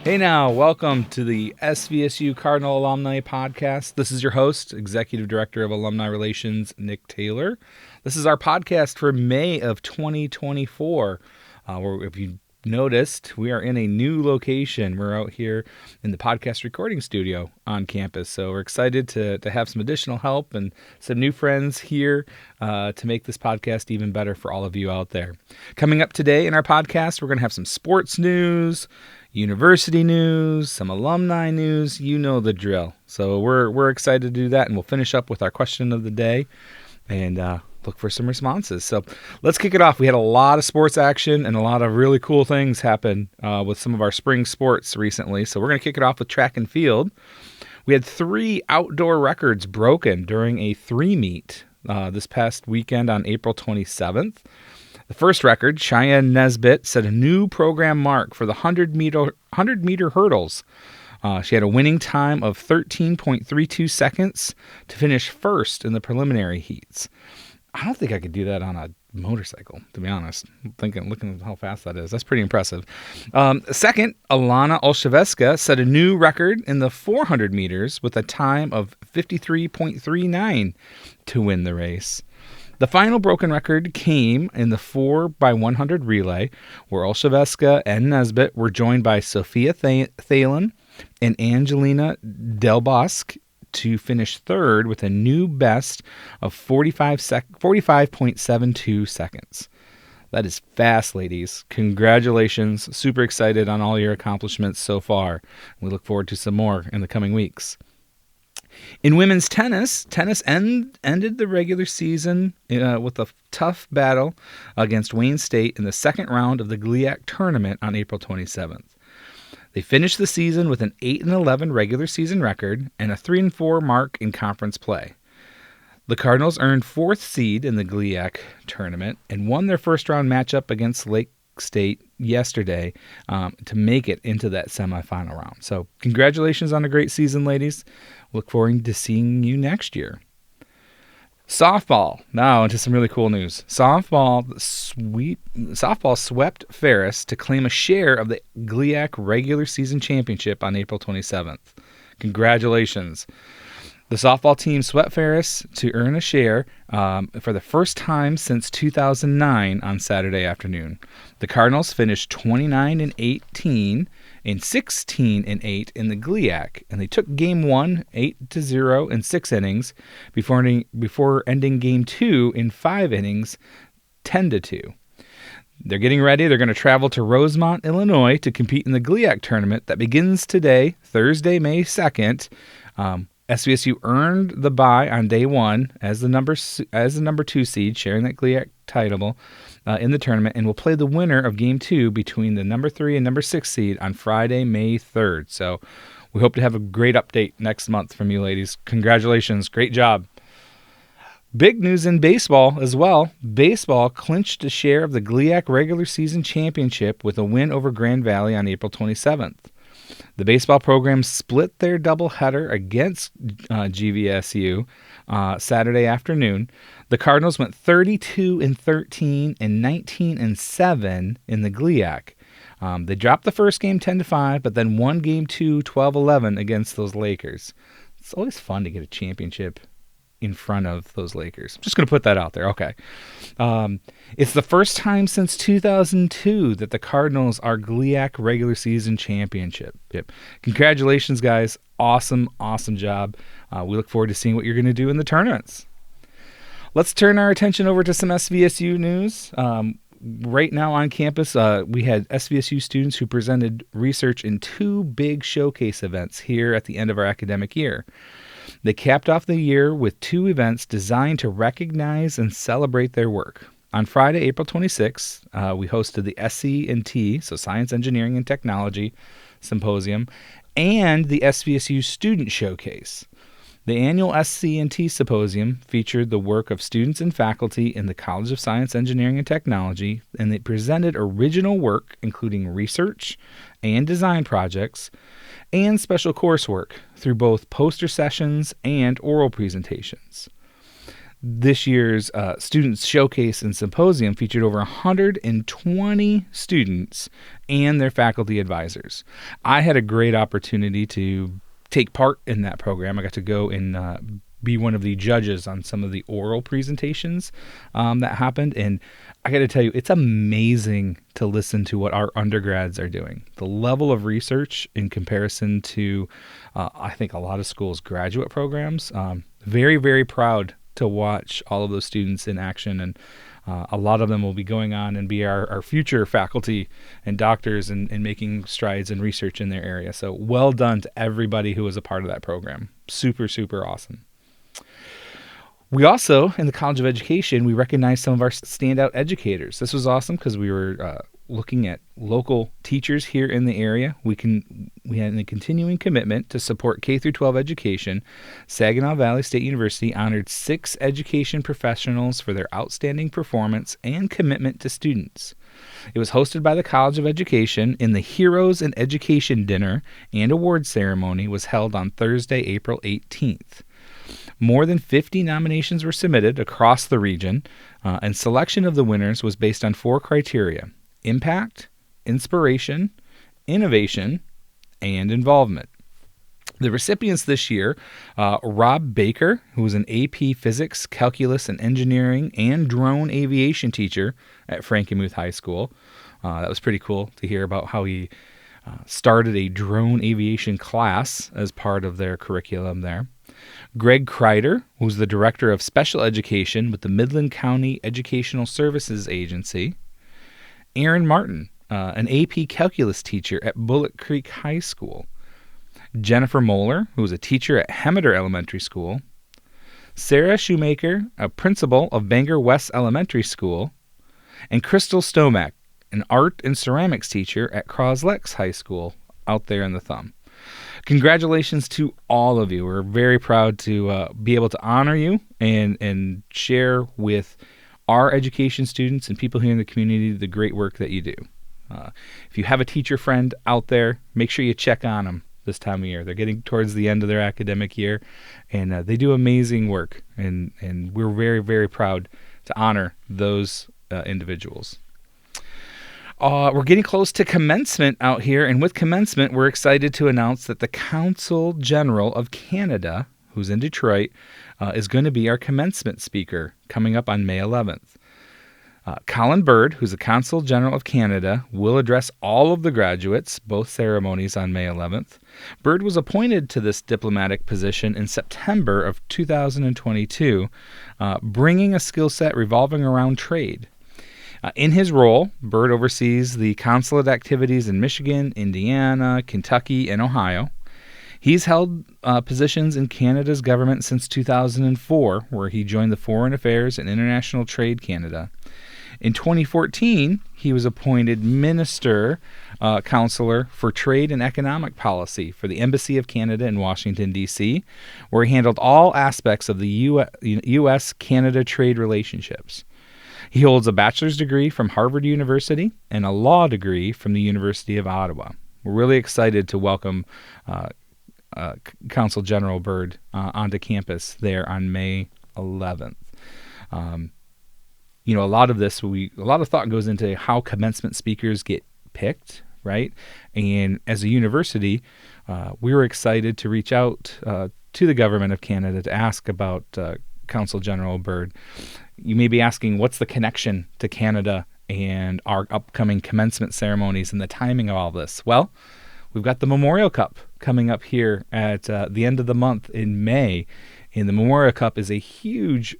Hey now, welcome to the SVSU Cardinal Alumni Podcast. This is your host, Executive Director of Alumni Relations, Nick Taylor. This is our podcast for May of 2024. Where, if you noticed, we are in a new location. We're out here in the podcast recording studio on campus. So we're excited to have some additional help and some new friends here to make this podcast even better for all of you out there. Coming up today in our podcast, we're going to have some sports news, university news, some alumni news. You know the drill. So we're excited to do that, and we'll finish up with our question of the day and look for some responses. So let's kick it off. We had a lot of sports action and a lot of really cool things happen with some of our spring sports recently. So we're going to kick it off with track and field. We had 3 outdoor records broken during a 3-meet this past weekend on April 27th. The first record, Cheyenne Nesbitt, set a new program mark for the 100-meter hurdles. She had a winning time of 13.32 seconds to finish first in the preliminary heats. I don't think I could do that on a motorcycle, to be honest. Looking at how fast that is. That's pretty impressive. Second, Alana Olshaveska set a new record in the 400 meters with a time of 53.39 to win the race. The final broken record came in the 4x100 relay, where Olshaveska and Nesbitt were joined by Sophia Thalen and Angelina Delbosque to finish third with a new best of 45.72 seconds. That is fast, ladies. Congratulations. Super excited on all your accomplishments so far. We look forward to some more in the coming weeks. In women's tennis ended the regular season with a tough battle against Wayne State in the second round of the GLIAC tournament on April 27th. They finished the season with an 8-11 regular season record and a 3-4 mark in conference play. The Cardinals earned 4th seed in the GLIAC tournament and won their first round matchup against Lake State yesterday to make it into that semifinal round. So congratulations on a great season, ladies. Look forward to seeing you next year. Softball. Now into some really cool news. Softball swept Ferris to claim a share of the GLIAC regular season championship on April 27th. Congratulations. The softball team swept Ferris to earn a share for the first time since 2009 on Saturday afternoon. The Cardinals finished 29-18 and 16-8 in the GLIAC, and they took Game 1 8-0 in 6 innings before ending Game 2 in 5 innings 10-2. They're getting ready. They're going to travel to Rosemont, Illinois to compete in the GLIAC tournament that begins today, Thursday, May 2nd. SVSU earned the bye on day 1 as the number 2 seed, sharing that GLIAC title in the tournament, and will play the winner of Game 2 between the number 3 and number 6 seed on Friday, May 3rd. So we hope to have a great update next month from you ladies. Congratulations. Great job. Big news in baseball as well. Baseball clinched a share of the GLIAC regular season championship with a win over Grand Valley on April 27th. The baseball program split their doubleheader against GVSU Saturday afternoon. The Cardinals went 32-13 and 19-7 in the GLIAC. They dropped the first game 10-5, but then won Game 2 12-11 against those Lakers. It's always fun to get a championship in front of those Lakers. I'm just going to put that out there. Okay. It's the first time since 2002 that the Cardinals are GLIAC regular season championship. Yep. Congratulations, guys. Awesome job. We look forward to seeing what you're going to do in the tournaments. Let's turn our attention over to some SVSU news. Right now on campus, we had SVSU students who presented research in 2 big showcase events here at the end of our academic year. They capped off the year with 2 events designed to recognize and celebrate their work. On Friday, April 26th, we hosted the SC&T, so Science, Engineering, and Technology Symposium, and the SVSU Student Showcase. The annual SC&T Symposium featured the work of students and faculty in the College of Science, Engineering, and Technology, and they presented original work, including research and design projects, and special coursework through both poster sessions and oral presentations. This year's Students Showcase and Symposium featured over 120 students and their faculty advisors. I had a great opportunity to take part in that program. I got to go and be one of the judges on some of the oral presentations that happened. And I got to tell you, it's amazing to listen to what our undergrads are doing. The level of research in comparison to, I think, a lot of schools' graduate programs. Very, very proud to watch all of those students in action. And a lot of them will be going on and be our future faculty and doctors and making strides in research in their area. So well done to everybody who was a part of that program. Super, super awesome. We also, in the College of Education, we recognized some of our standout educators. This was awesome because we were looking at local teachers here in the area. We had a continuing commitment to support K-12 education. Saginaw Valley State University honored 6 education professionals for their outstanding performance and commitment to students. It was hosted by the College of Education, and the Heroes in Education Dinner and Award Ceremony was held on Thursday, April 18th. More than 50 nominations were submitted across the region, and selection of the winners was based on 4 criteria: impact, inspiration, innovation, and involvement. The recipients this year, Rob Baker, who was an AP Physics, Calculus, and Engineering and Drone Aviation teacher at Frankenmuth High School. That was pretty cool to hear about how he started a drone aviation class as part of their curriculum there. Greg Kreider, who's the Director of Special Education with the Midland County Educational Services Agency. Aaron Martin, an AP Calculus teacher at Bullet Creek High School. Jennifer Moeller, who was a teacher at Hemmeter Elementary School. Sarah Shoemaker, a principal of Bangor West Elementary School. And Crystal Stomack, an art and ceramics teacher at Croslex High School out there in the Thumb. Congratulations to all of you. We're very proud to be able to honor you and share with our education students and people here in the community the great work that you do. If you have a teacher friend out there, make sure you check on them this time of year. They're getting towards the end of their academic year, and they do amazing work, and we're very, very proud to honor those individuals. We're getting close to commencement out here, and with commencement, we're excited to announce that the Consul General of Canada, who's in Detroit, is going to be our commencement speaker coming up on May 11th. Colin Bird, who's the Consul General of Canada, will address all of the graduates, both ceremonies on May 11th. Bird was appointed to this diplomatic position in September of 2022, bringing a skill set revolving around trade. In his role, Bird oversees the consulate activities in Michigan, Indiana, Kentucky, and Ohio. He's held positions in Canada's government since 2004, where he joined the Foreign Affairs and International Trade Canada. In 2014, he was appointed Minister Counselor for Trade and Economic Policy for the Embassy of Canada in Washington, D.C., where he handled all aspects of the U.S.-Canada trade relationships. He holds a bachelor's degree from Harvard University and a law degree from the University of Ottawa. We're really excited to welcome Consul General Bird onto campus there on May 11th. A lot of thought goes into how commencement speakers get picked, right? And as a university, we were excited to reach out to the government of Canada to ask about Consul General Bird. You may be asking, what's the connection to Canada and our upcoming commencement ceremonies and the timing of all this? Well, we've got the Memorial Cup coming up here at the end of the month in May, and the Memorial Cup is a huge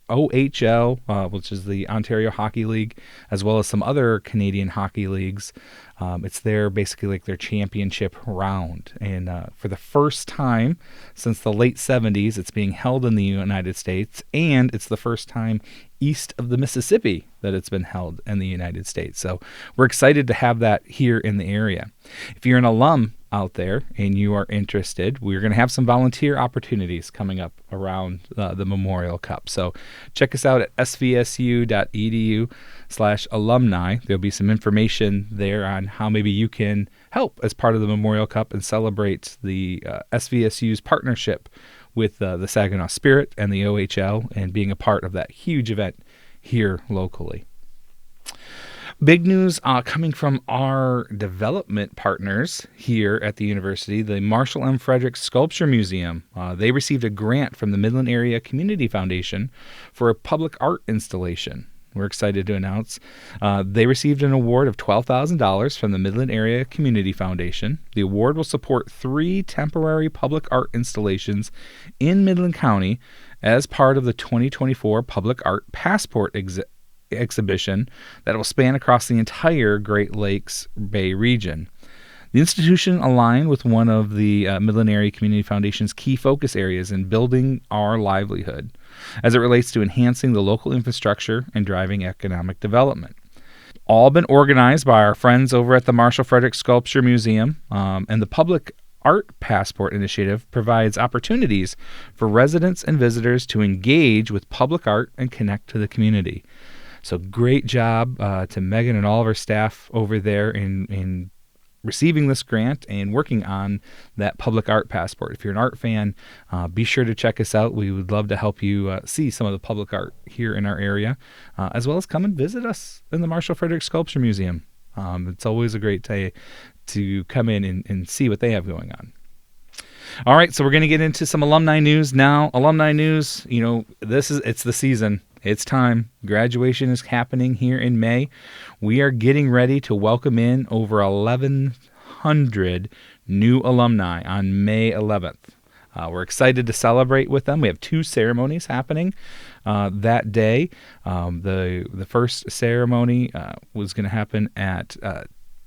OHL, which is the Ontario Hockey League, as well as some other Canadian hockey leagues. It's basically like their championship round. And for the first time since the late 70s, it's being held in the United States, and it's the first time east of the Mississippi that it's been held in the United States. So we're excited to have that here in the area. If you're an alum out there and you are interested, we're going to have some volunteer opportunities coming up around the Memorial Cup. So check us out at svsu.edu/alumni. There'll be some information there on how maybe you can help as part of the Memorial Cup and celebrate the SVSU's partnership with the Saginaw Spirit and the OHL and being a part of that huge event here locally. Big news coming from our development partners here at the university, the Marshall M. Frederick Sculpture Museum. They received a grant from the Midland Area Community Foundation for a public art installation. We're excited to announce they received an award of $12,000 from the Midland Area Community Foundation. The award will support 3 temporary public art installations in Midland County as part of the 2024 Public Art Passport exhibition that will span across the entire Great Lakes Bay region. The institution aligned with one of the Midland Area Community Foundation's key focus areas in building our livelihood as it relates to enhancing the local infrastructure and driving economic development. All been organized by our friends over at the Marshall Frederick Sculpture Museum, and the Public Art Passport Initiative provides opportunities for residents and visitors to engage with public art and connect to the community. So great job to Megan and all of our staff over there in receiving this grant and working on that public art passport. If you're an art fan, be sure to check us out. We would love to help you see some of the public art here in our area, as well as come and visit us in the Marshall Frederick Sculpture Museum. It's always a great day to come in and see what they have going on. All right, so we're going to get into some alumni news now. Alumni news, it's the season. It's time. Graduation is happening here in May. We are getting ready to welcome in over 1,100 new alumni on May 11th. We're excited to celebrate with them. We have 2 ceremonies happening that day. The first ceremony was going to happen at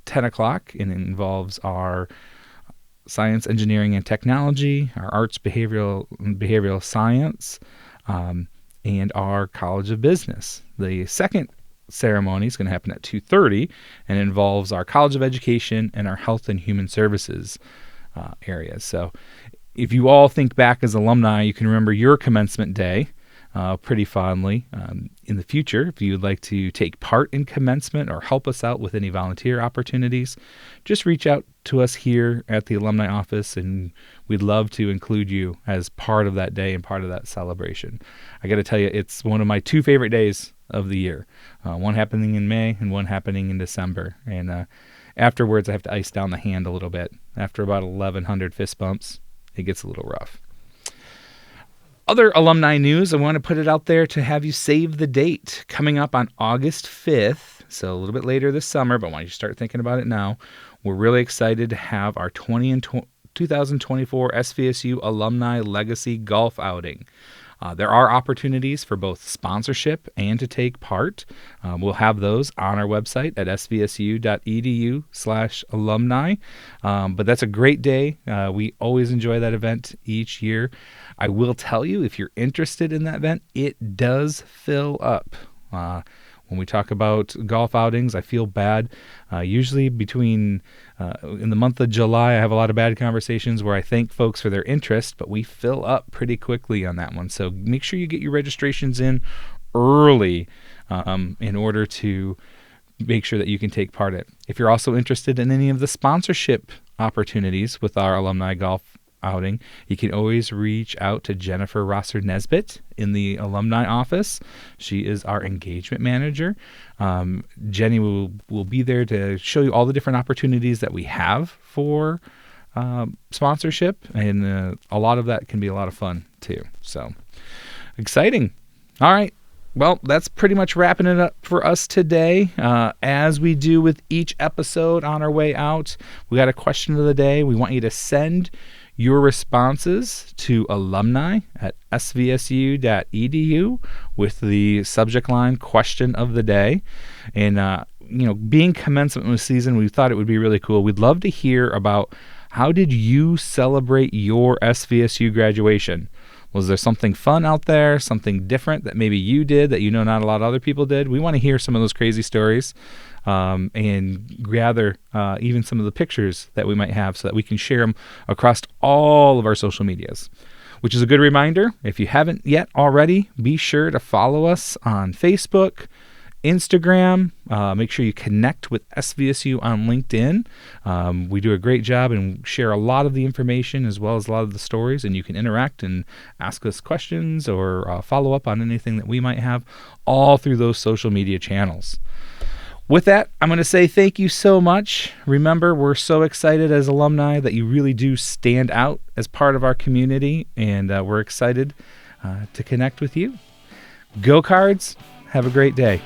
10 o'clock and it involves our science, engineering, and technology, our arts, behavioral science, and our College of Business. The second ceremony is going to happen at 2:30 and involves our College of Education and our Health and Human Services areas. So if you all think back as alumni, you can remember your commencement day pretty fondly. In the future, if you'd like to take part in commencement or help us out with any volunteer opportunities, just reach out to us here at the alumni office, and we'd love to include you as part of that day and part of that celebration. I got to tell you, it's one of my 2 favorite days of the year, one happening in May and one happening in December. And afterwards, I have to ice down the hand a little bit. After about 1,100 fist bumps, it gets a little rough. Other alumni news, I want to put it out there to have you save the date. Coming up on August 5th, so a little bit later this summer, but why don't you start thinking about it now, we're really excited to have our 2024 SVSU Alumni Legacy Golf Outing. There are opportunities for both sponsorship and to take part. We'll have those on our website at svsu.edu/alumni. But that's a great day. We always enjoy that event each year. I will tell you, if you're interested in that event, it does fill up. When we talk about golf outings, I feel bad. Usually in the month of July, I have a lot of bad conversations where I thank folks for their interest, but we fill up pretty quickly on that one. So make sure you get your registrations in early in order to make sure that you can take part in it. If you're also interested in any of the sponsorship opportunities with our alumni golf outing, you can always reach out to Jennifer Rosser Nesbitt in the alumni office. She is our engagement manager. Jenny will be there to show you all the different opportunities that we have for sponsorship, and a lot of that can be a lot of fun too. So exciting. All right. Well, that's pretty much wrapping it up for us today. As we do with each episode on our way out, we got a question of the day. We want you to send your responses to alumni@svsu.edu with the subject line question of the day. And, being commencement with season, we thought it would be really cool. We'd love to hear about how did you celebrate your SVSU graduation? Was there something fun out there, something different that maybe you did that not a lot of other people did? We want to hear some of those crazy stories and gather even some of the pictures that we might have so that we can share them across all of our social medias. Which is a good reminder, if you haven't yet already, be sure to follow us on Facebook, Instagram. Make sure you connect with SVSU on LinkedIn. We do a great job and share a lot of the information as well as a lot of the stories, and you can interact and ask us questions or follow up on anything that we might have, all through those social media channels. With that, I'm going to say thank you so much. Remember, we're so excited as alumni that you really do stand out as part of our community, and we're excited to connect with you. Go Cards! Have a great day.